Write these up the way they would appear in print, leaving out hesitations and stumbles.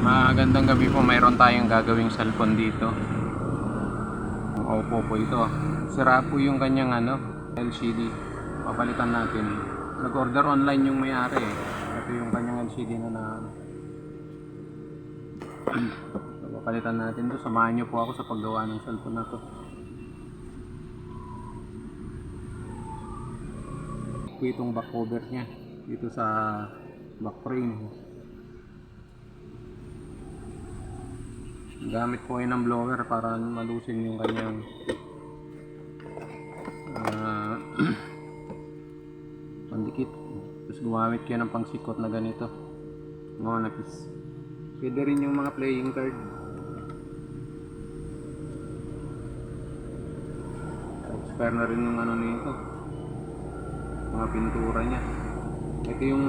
Magandang gabi po, mayroon tayong gagawing cellphone dito. Ang Oppo po ito. Sira po yung kanyang LCD. Papalitan natin. Nag-order online yung may-ari eh. Ito yung kanyang LCD na papalitan natin to. Samahan nyo po ako sa paggawa ng cellphone na to. Ito itong back cover nya dito sa back frame. Gamit po ay ng blower para malusin yung kanyang pandikit. Tapos gumamit kayo ng pangsikot na ganito, mga napis. Pwede rin yung mga playing card. Expire na rin yung nito, mga pintura nya. Ito yung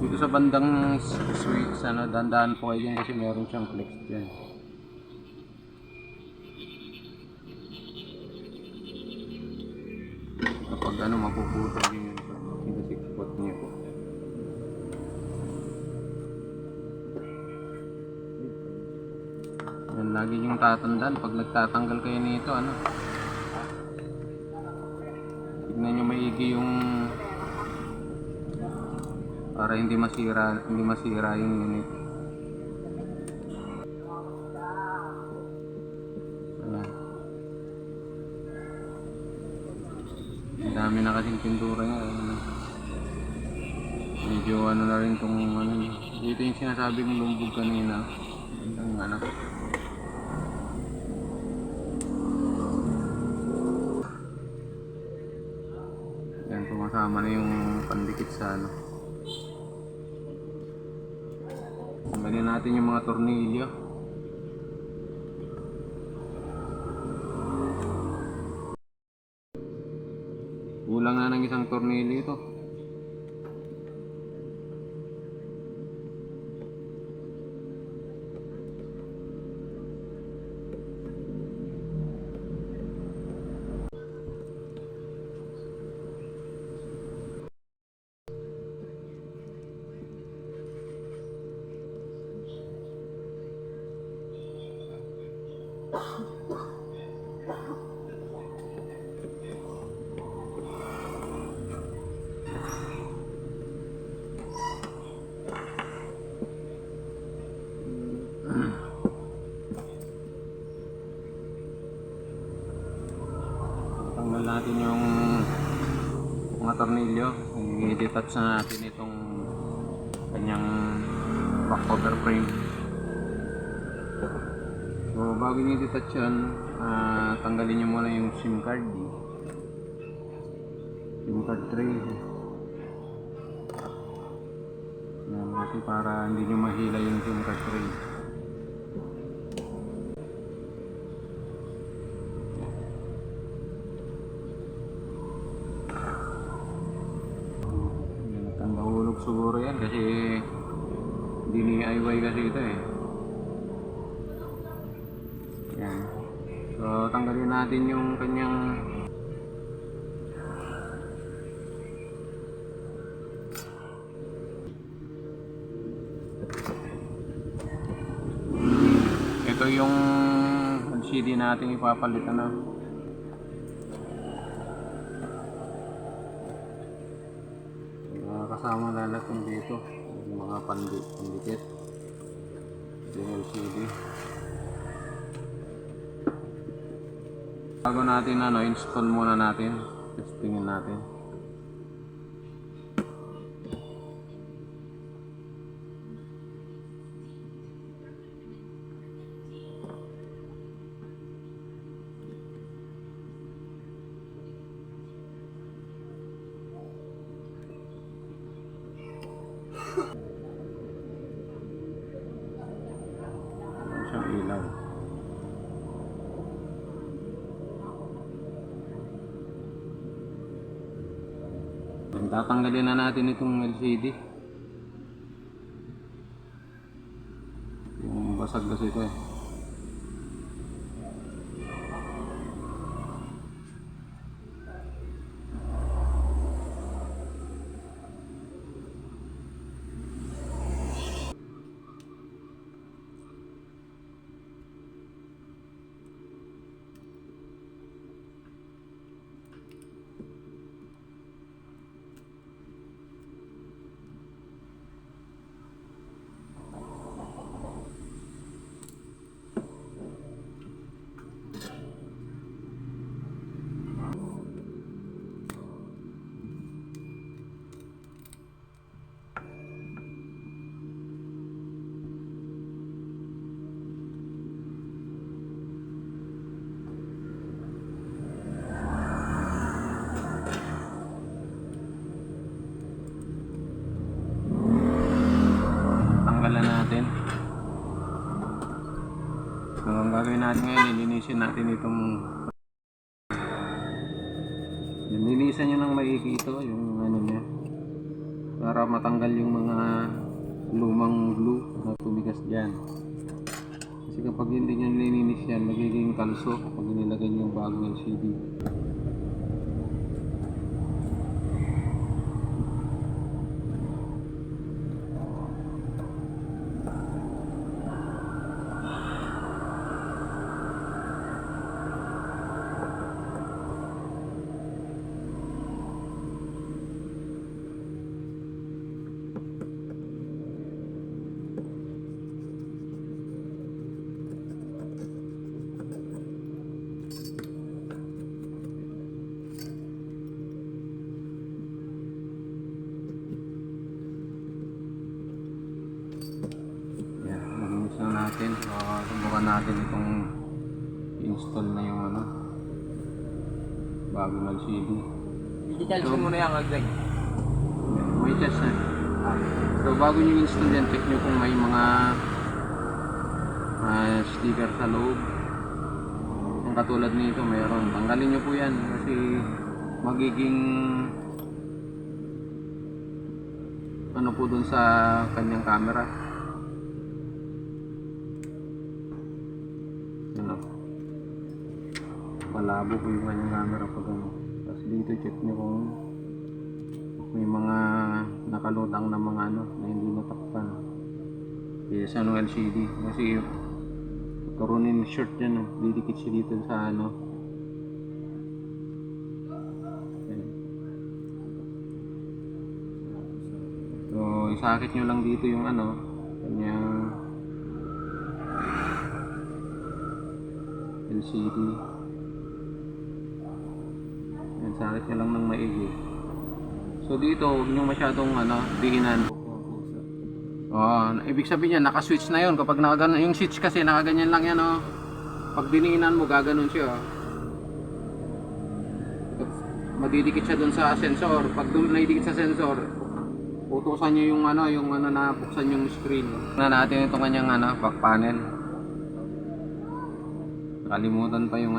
dito sa bandang switch, dandahan po kayo dyan kasi meron siyang flex dyan. Kapag mapuputol yun yung 6 spot niya po. Yan, lagi yung tatandaan pag nagtatanggal kayo nito, tignan nyo maigi yung para hindi masira yung unit. Ayan. Ang dami na kasing pintura niya. Medyo na rin tong dito yung sinasabi kong lumbog kanina. Ang yan, pumasama na yung pandikit sa Tanggalin natin yung mga tornilyo. Kulang na ng isang tornilyo ito. Tanggal natin yung mga tornilyo. I-detach na natin itong kanyang back cover frame. So bago nyo i-detach yan, tanggalin nyo muna yung SIM card tray. Yan, kasi para hindi nyo mahila yung SIM card tray. Nahulog siguro yan kasi DIY kasi ito eh. Yan. So tanggalin natin yung kanyang ito yung LCD natin ipapalitan kasama na natin dito yung mga pandikit yung LCD. Bago natin install muna natin, testingin natin. Meron siyang ilaw. Tatanggalin na natin itong LCD. Yung basag kasi ito eh. Tanggalan natin. So, ang gagawin natin ngayon, lilinisin natin itong lilinisan nyo ng maigi ito, yung ano niya, para matanggal yung mga lumang glue na tumigas dyan. Kasi kapag hindi nyo lininis yan, magiging kalso pag nilagay nyo yung bagong LCD. Natin, subukan natin itong install na yung ano, bagong LCD. I-charge mo muna yan, Greg. May charge na. So bago nyo install yan, check nyo kung may mga sticker sa loob. Yung katulad nito mayroon, tanggalin nyo po yan kasi magiging ano po dun sa kanyang camera. Malabo po yung kanyang camera pag ano. Tapos dito check nyo kung may mga nakalutang na mga ano na hindi natakpan. Kaya sa ano LCD kasi karonin short yan, didikit siya dito sa ano. So isakit nyo lang dito yung ano kanyang LCD. Sakit nyo lang ng maigi. So dito, huwag nyo masyadong diinan. Ibig sabihin niya, naka-switch na yun. Kapag nakaganon, yung switch kasi nakaganyan lang yan. Pag diniinan mo, gaganon siya. Madidikit siya dun sa sensor. Pag naidikit sa sensor, utusan nyo yung na buksan yung screen. Na natin itong kanyang back panel. Kalimutan pa yung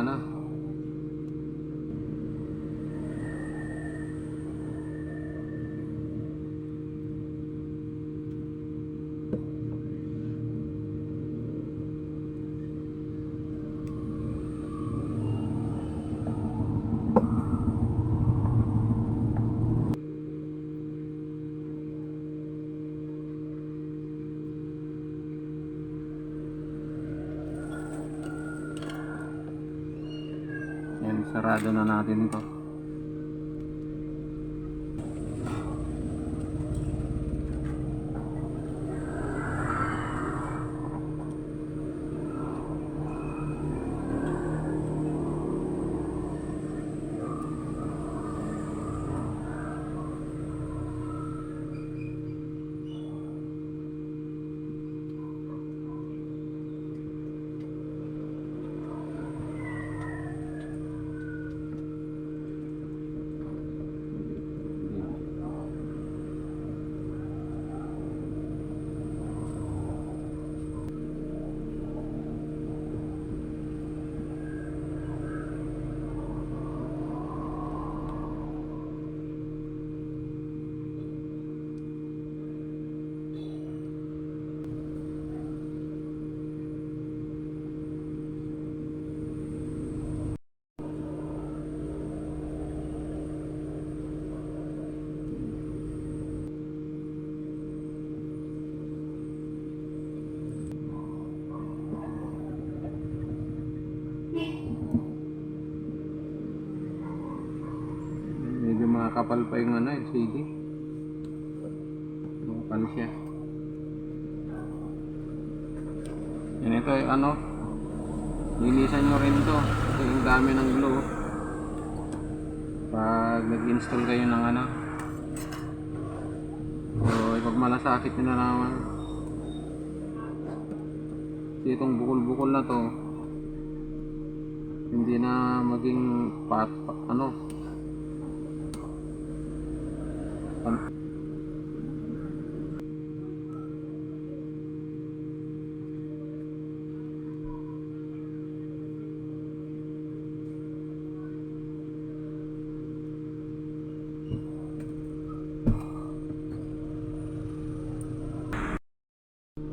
sarado na natin to. Makapal pa yung ano, LCD. Makapal siya. Yan ito yung ano, linisan nyo rin to. Ito yung dami ng glue. Pag nag-install kayo ng ano, so pag malasakit nyo na naman. Kasi itong bukol-bukol na to, hindi na maging ano,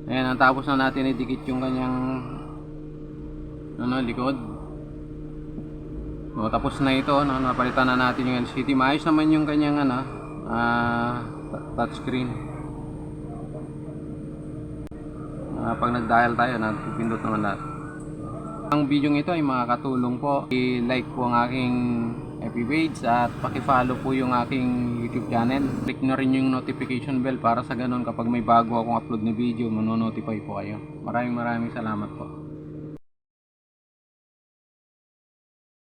ayan, natapos na natin idikit yung kanyang ano, likod. So, tapos na ito, no? Napalitan na natin yung LCD. Maayos naman yung kanyang ano, touchscreen. Pag nag-dial tayo, napipindot naman lahat. Ang video ito ay makakatulong po. I-like po ang aking FB page at paki-follow po yung aking YouTube channel. Click nyo rin yung notification bell para sa ganun kapag may bago akong upload na video, manonotify po kayo. Maraming salamat po.